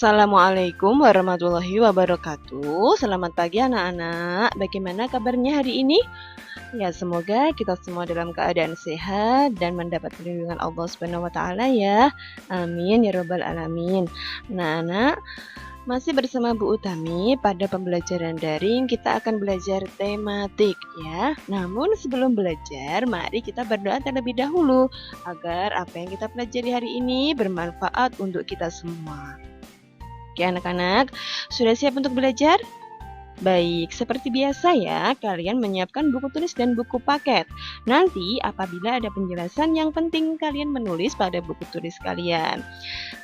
Assalamualaikum warahmatullahi wabarakatuh. Selamat pagi anak-anak. Bagaimana kabarnya hari ini? Ya, semoga kita semua dalam keadaan sehat dan mendapat perlindungan Allah Subhanahu wa taala ya. Amin ya rabbal alamin. Nah, anak, masih bersama Bu Utami pada pembelajaran daring kita akan belajar tematik ya. Namun sebelum belajar, mari kita berdoa terlebih dahulu agar apa yang kita pelajari hari ini bermanfaat untuk kita semua. Oke anak-anak, sudah siap untuk belajar? Baik, seperti biasa ya, kalian menyiapkan buku tulis dan buku paket. Nanti apabila ada penjelasan yang penting, kalian menulis pada buku tulis kalian.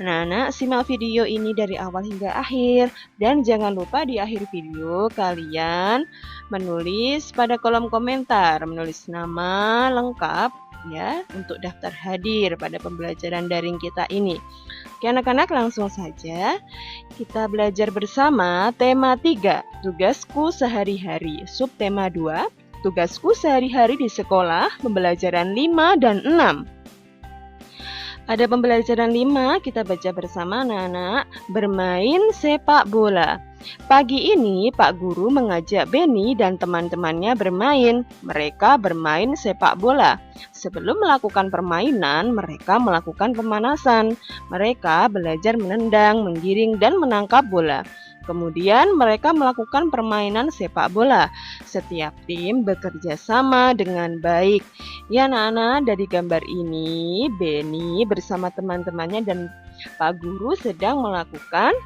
Anak-anak, simak video ini dari awal hingga akhir. Dan jangan lupa di akhir video, kalian menulis pada kolom komentar, menulis nama lengkap ya, untuk daftar hadir pada pembelajaran daring kita ini. Oke anak-anak, langsung saja kita belajar bersama tema 3, tugasku sehari-hari. Subtema 2, tugasku sehari-hari di sekolah, pembelajaran 5 dan 6. Pada pembelajaran 5, kita baca bersama anak-anak, bermain sepak bola. Pagi ini Pak Guru mengajak Beni dan teman-temannya bermain. Mereka bermain sepak bola. Sebelum melakukan permainan, mereka melakukan pemanasan. Mereka belajar menendang, menggiring, dan menangkap bola. Kemudian mereka melakukan permainan sepak bola. Setiap tim bekerja sama dengan baik. Ya anak-anak, dari gambar ini Beni bersama teman-temannya dan Pak Guru sedang melakukan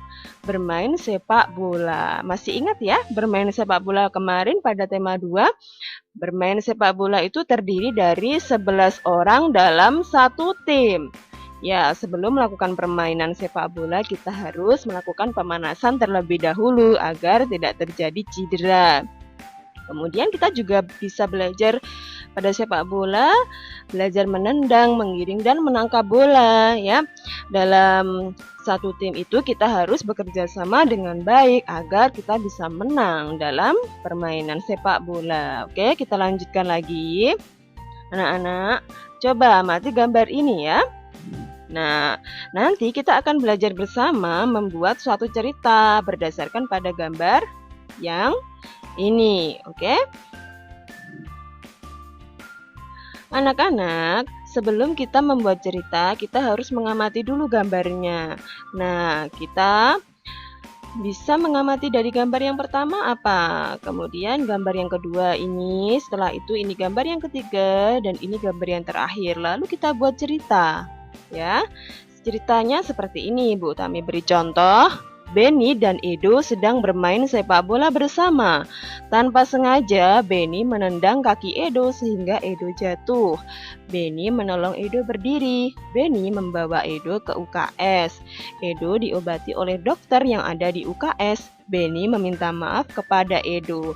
bermain sepak bola. Masih ingat ya, bermain sepak bola kemarin pada tema 2? Bermain sepak bola itu terdiri dari 11 orang dalam satu tim. Ya, sebelum melakukan permainan sepak bola, kita harus melakukan pemanasan terlebih dahulu agar tidak terjadi cedera. Kemudian kita juga bisa belajar pada sepak bola, belajar menendang, menggiring, dan menangkap bola ya. Dalam satu tim itu kita harus bekerja sama dengan baik agar kita bisa menang dalam permainan sepak bola. Oke, kita lanjutkan lagi. Anak-anak, coba amati gambar ini ya. Nah, nanti kita akan belajar bersama membuat suatu cerita berdasarkan pada gambar yang ini, oke? Anak-anak, sebelum kita membuat cerita, kita harus mengamati dulu gambarnya. Nah, kita bisa mengamati dari gambar yang pertama apa? Kemudian gambar yang kedua ini, setelah itu ini gambar yang ketiga, dan ini gambar yang terakhir. Lalu kita buat cerita. Ya, ceritanya seperti ini, Bu Utami beri contoh. Beni dan Edo sedang bermain sepak bola bersama. Tanpa sengaja, Beni menendang kaki Edo sehingga Edo jatuh. Beni menolong Edo berdiri. Beni membawa Edo ke UKS. Edo diobati oleh dokter yang ada di UKS. Beni meminta maaf kepada Edo.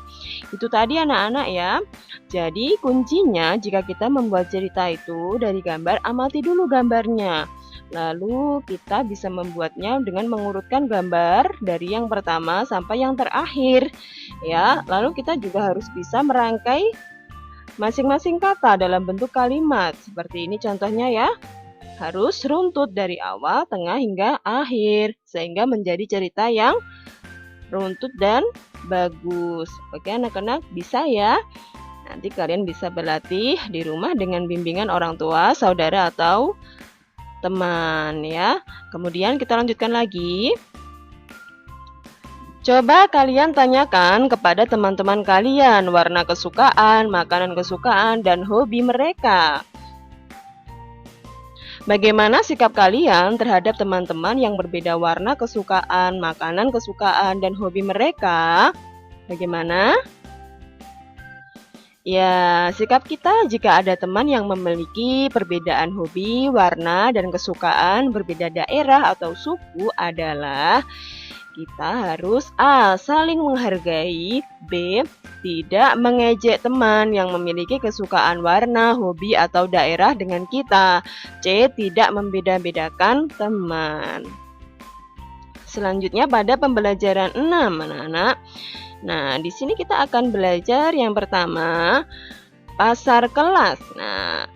Itu tadi anak-anak ya. Jadi kuncinya jika kita membuat cerita itu dari gambar, amati dulu gambarnya. Lalu kita bisa membuatnya dengan mengurutkan gambar dari yang pertama sampai yang terakhir. Ya, lalu kita juga harus bisa merangkai masing-masing kata dalam bentuk kalimat. Seperti ini contohnya ya. Harus runtut dari awal, tengah hingga akhir sehingga menjadi cerita yang runtut dan bagus. Oke, anak-anak bisa ya. Nanti kalian bisa berlatih di rumah dengan bimbingan orang tua, saudara atau teman ya. Kemudian kita lanjutkan lagi. Coba kalian tanyakan kepada teman-teman kalian warna kesukaan, makanan kesukaan, dan hobi mereka. Bagaimana sikap kalian terhadap teman-teman yang berbeda warna kesukaan, makanan kesukaan, dan hobi mereka? Bagaimana? Ya, sikap kita jika ada teman yang memiliki perbedaan hobi, warna, dan kesukaan berbeda daerah atau suku adalah kita harus A. Saling menghargai, B. Tidak mengejek teman yang memiliki kesukaan warna, hobi, atau daerah dengan kita, C. Tidak membeda-bedakan teman. Selanjutnya pada pembelajaran 6 anak-anak. Nah, di sini kita akan belajar yang pertama, pasar kelas. Nah,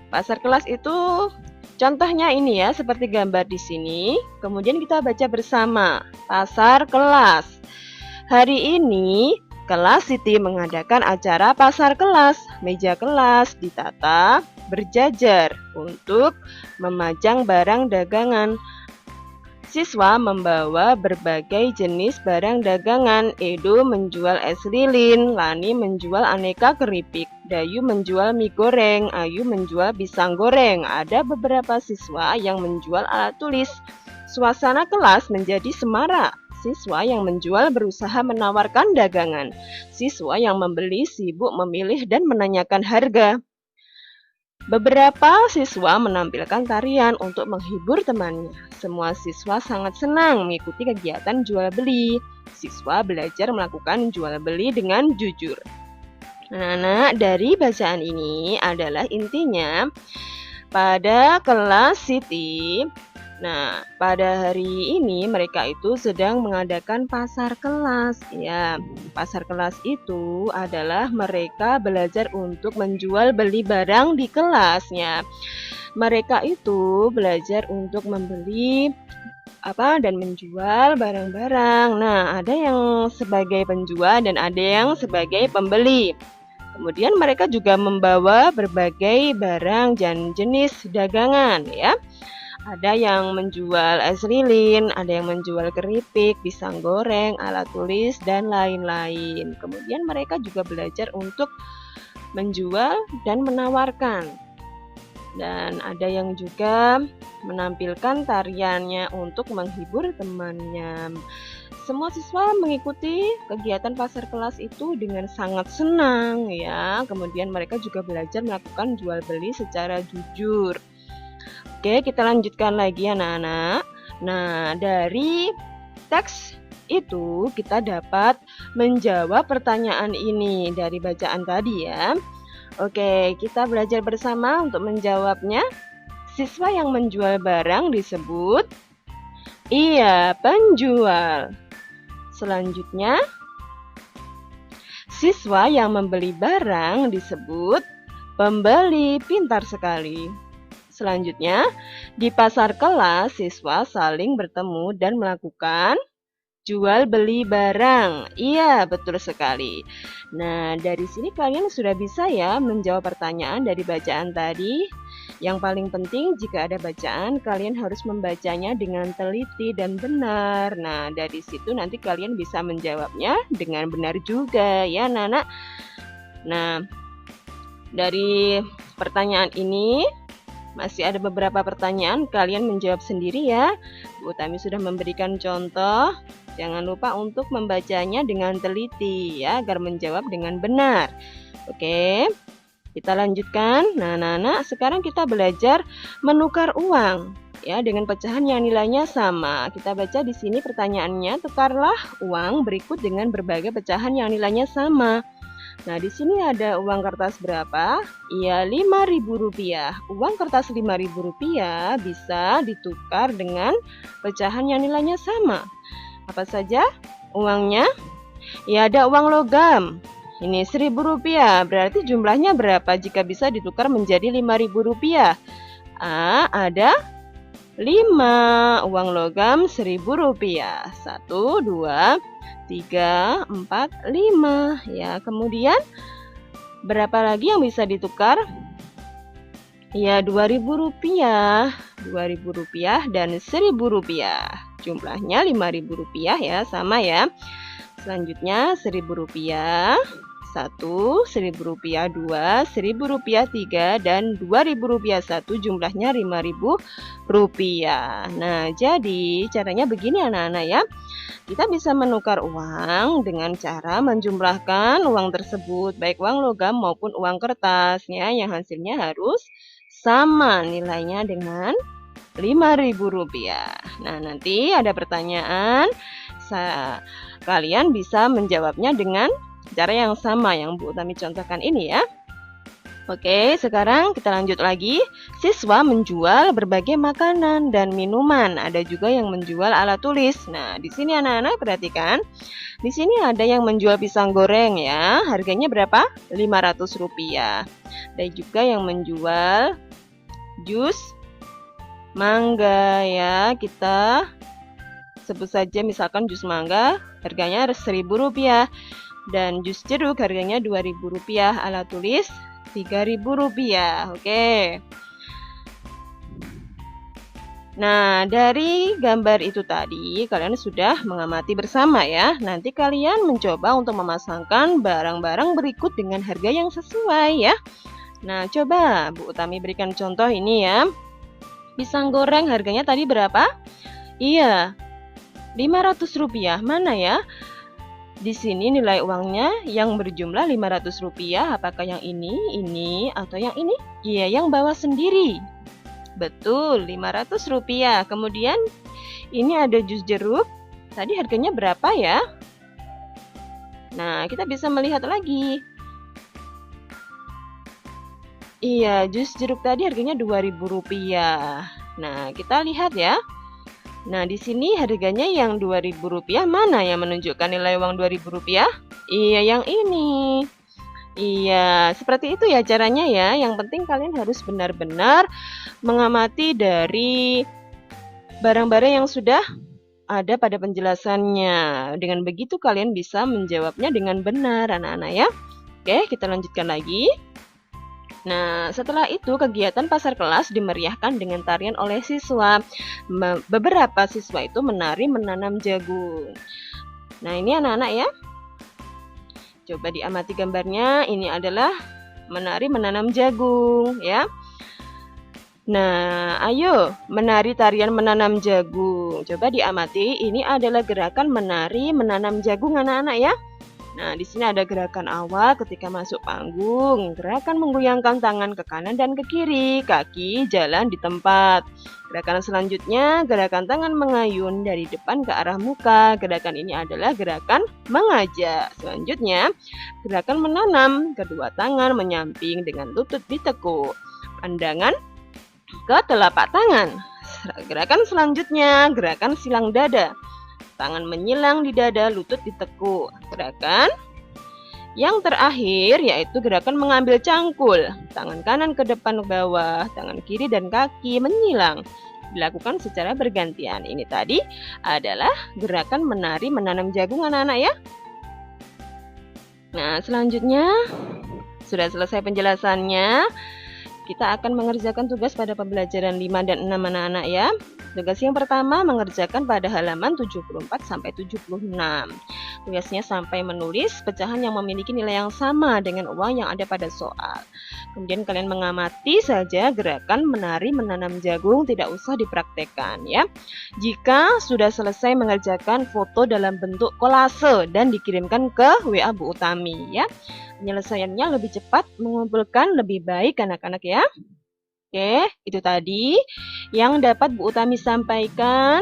pasar kelas itu Contohnya ini ya, seperti gambar di sini. Kemudian kita baca bersama. Pasar kelas. Hari ini kelas Siti mengadakan acara pasar kelas. Meja kelas ditata berjajar untuk memajang barang dagangan. Siswa membawa berbagai jenis barang dagangan. Edo menjual es lilin, Lani menjual aneka keripik, Dayu menjual mie goreng, Ayu menjual pisang goreng. Ada beberapa siswa yang menjual alat tulis. Suasana kelas menjadi semarak. Siswa yang menjual berusaha menawarkan dagangan. Siswa yang membeli sibuk memilih dan menanyakan harga. Beberapa siswa menampilkan tarian untuk menghibur temannya. Semua siswa sangat senang mengikuti kegiatan jual beli. Siswa belajar melakukan jual beli dengan jujur. Anak-anak, dari bacaan ini adalah intinya pada kelas Siti. Nah, pada hari ini mereka itu sedang mengadakan pasar kelas. Ya, pasar kelas itu adalah mereka belajar untuk menjual beli barang di kelasnya. Mereka itu belajar untuk membeli dan menjual barang-barang. Nah, ada yang sebagai penjual dan ada yang sebagai pembeli. Kemudian mereka juga membawa berbagai barang dan jenis dagangan ya. Ada yang menjual es lilin, ada yang menjual keripik, pisang goreng, alat tulis, dan lain-lain. Kemudian mereka juga belajar untuk menjual dan menawarkan. Dan ada yang juga menampilkan tariannya untuk menghibur temannya. Semua siswa mengikuti kegiatan pasar kelas itu dengan sangat senang ya. Kemudian mereka juga belajar melakukan jual beli secara jujur. Oke, kita lanjutkan lagi anak-anak. Nah, dari teks itu kita dapat menjawab pertanyaan ini dari bacaan tadi ya. Oke, kita belajar bersama untuk menjawabnya. Siswa yang menjual barang disebut penjual. Selanjutnya, siswa yang membeli barang disebut pembeli. Pintar sekali. Selanjutnya, di pasar kelas, siswa saling bertemu dan melakukan jual beli barang. Iya, betul sekali. Nah, dari sini kalian sudah bisa ya menjawab pertanyaan dari bacaan tadi. Yang paling penting jika ada bacaan, kalian harus membacanya dengan teliti dan benar. Nah, dari situ nanti kalian bisa menjawabnya dengan benar juga ya, anak-anak. Nah, dari pertanyaan ini masih ada beberapa pertanyaan, kalian menjawab sendiri ya. Bu Tami sudah memberikan contoh. Jangan lupa untuk membacanya dengan teliti ya, agar menjawab dengan benar. Oke, kita lanjutkan. Nah, anak-anak, sekarang kita belajar menukar uang ya dengan pecahan yang nilainya sama. Kita baca di sini pertanyaannya, tukarlah uang berikut dengan berbagai pecahan yang nilainya sama. Nah, di sini ada uang kertas berapa? Iya, Rp5.000. Uang kertas Rp5.000 bisa ditukar dengan pecahan yang nilainya sama. Apa saja uangnya? Ya, ada uang logam. Ini Rp1.000. Berarti jumlahnya berapa jika bisa ditukar menjadi Rp5.000? Ada 5 uang logam Rp1.000. 1, 2, 3, 4, 5 ya. Kemudian berapa lagi yang bisa ditukar? Ya, Rp2.000. Rp2.000 dan Rp1.000. Jumlahnya Rp5.000 ya, sama ya. Selanjutnya Rp1.000 1, Rp1.000 2, Rp1.000 3, dan Rp2.000 1, jumlahnya Rp5.000. Nah, jadi caranya begini anak-anak ya. Kita bisa menukar uang dengan cara menjumlahkan uang tersebut, baik uang logam maupun uang kertas ya, yang hasilnya harus sama nilainya dengan Rp5.000. Nah, nanti ada pertanyaan, kalian bisa menjawabnya dengan cara yang sama yang Bu Utami contohkan ini ya. Oke, sekarang kita lanjut lagi. Siswa menjual berbagai makanan dan minuman. Ada juga yang menjual alat tulis. Nah, di sini anak-anak perhatikan. Di sini ada yang menjual pisang goreng ya. Harganya berapa? Rp500. Ada juga yang menjual jus mangga ya. Kita sebut saja misalkan jus mangga harganya Rp1.000 dan jus jeruk harganya Rp2.000. Ala tulis Rp3.000. Oke. Nah, dari gambar itu tadi kalian sudah mengamati bersama ya. Nanti kalian mencoba untuk memasangkan barang-barang berikut dengan harga yang sesuai ya. Nah, coba Bu Utami berikan contoh ini ya. Pisang goreng harganya tadi berapa? Iya, Rp500. Mana ya? Di sini nilai uangnya yang berjumlah Rp500. Apakah yang ini, atau yang ini? Iya, yang bawah sendiri. Betul, Rp500. Kemudian ini ada jus jeruk. Tadi harganya berapa ya? Nah, kita bisa melihat lagi. Iya, jus jeruk tadi harganya Rp2.000. Nah, kita lihat ya. Nah, di sini harganya yang Rp2.000. Mana yang menunjukkan nilai uang Rp2.000? Iya, yang ini. Iya, seperti itu ya caranya ya. Yang penting kalian harus benar-benar mengamati dari barang-barang yang sudah ada pada penjelasannya. Dengan begitu kalian bisa menjawabnya dengan benar, anak-anak ya. Oke, kita lanjutkan lagi. Nah, setelah itu kegiatan pasar kelas dimeriahkan dengan tarian oleh siswa. Beberapa siswa itu menari menanam jagung. Nah, ini anak-anak ya. Coba diamati gambarnya, ini adalah menari menanam jagung ya. Nah, ayo menari tarian menanam jagung. Coba diamati, ini adalah gerakan menari menanam jagung anak-anak ya. Nah, di sini ada gerakan awal ketika masuk panggung, gerakan menggoyangkan tangan ke kanan dan ke kiri, kaki jalan di tempat. Gerakan selanjutnya, gerakan tangan mengayun dari depan ke arah muka. Gerakan ini adalah gerakan mengajak. Selanjutnya, gerakan menanam, kedua tangan menyamping dengan lutut ditekuk. Pandangan ke telapak tangan. Gerakan selanjutnya, gerakan silang dada. Tangan menyilang di dada, lutut ditekuk. Gerakan yang terakhir yaitu gerakan mengambil cangkul. Tangan kanan ke depan ke bawah, tangan kiri dan kaki menyilang. Dilakukan secara bergantian. Ini tadi adalah gerakan menari menanam jagung anak-anak ya. Nah, selanjutnya sudah selesai penjelasannya. Kita akan mengerjakan tugas pada pembelajaran 5 dan 6 anak-anak ya. Tugas yang pertama mengerjakan pada halaman 74 sampai 76. Tugasnya sampai menulis pecahan yang memiliki nilai yang sama dengan uang yang ada pada soal. Kemudian kalian mengamati saja gerakan menari menanam jagung, tidak usah dipraktekkan ya. Jika sudah selesai mengerjakan, foto dalam bentuk kolase dan dikirimkan ke WA Bu Utami ya. Penyelesaiannya lebih cepat, mengumpulkan lebih baik anak-anak ya. Oke, itu tadi yang dapat Bu Utami sampaikan.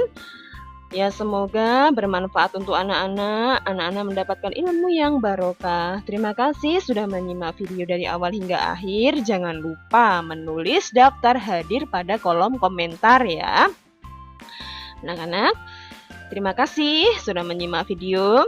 Ya, semoga bermanfaat untuk anak-anak. Anak-anak mendapatkan ilmu yang barokah. Terima kasih sudah menyimak video dari awal hingga akhir. Jangan lupa menulis daftar hadir pada kolom komentar ya. Anak-anak, terima kasih sudah menyimak video.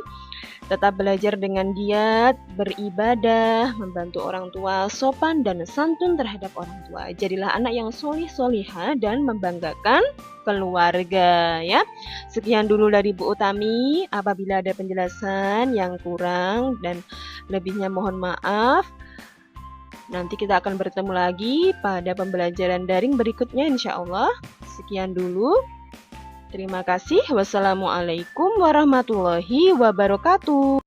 Tetap belajar dengan giat, beribadah, membantu orang tua, sopan dan santun terhadap orang tua. Jadilah anak yang solih-solihah dan membanggakan keluarga ya. Sekian dulu dari Bu Utami. Apabila ada penjelasan yang kurang dan lebihnya mohon maaf. Nanti kita akan bertemu lagi pada pembelajaran daring berikutnya insya Allah. Sekian dulu. Terima kasih. Wassalamualaikum warahmatullahi wabarakatuh.